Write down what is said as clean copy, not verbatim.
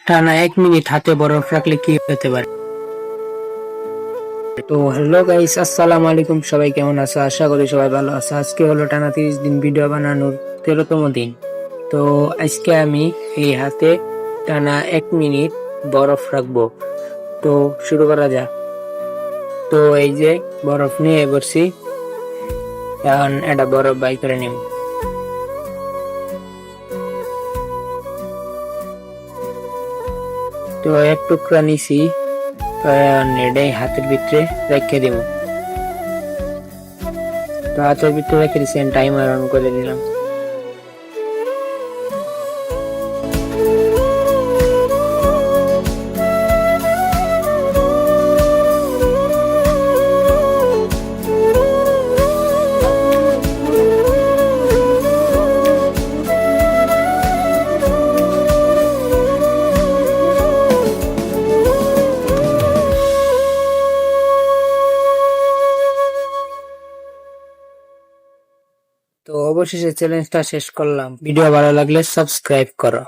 টানা 1 মিনিট হাতে বরফ রাখলে কি হতে পারে? তো হ্যালো গাইস, আসসালামু আলাইকুম। সবাই কেমন আছো? আশা করি সবাই ভালো আছো। আজকে হলো টানা 30 দিন ভিডিও বানানোর 13তম দিন। তো আজকে আমি এই হাতে টানা 1 মিনিট বরফ রাখবো। তো শুরু করা যাক। তো এই যে বরফ নিয়ে বসছি, এখন এটা বরফ বাই করে নিব। তো এক টুকরা নিছি, তো এখন এটাই হাতের ভিতরে রেখে দিব। তো হাতের ভিতরে রেখে দিছি, টাইমার অন করে দিলাম। তো অবশেষে চ্যালেঞ্জটা শেষ করলাম। ভিডিও ভালো লাগলে সাবস্ক্রাইব করো।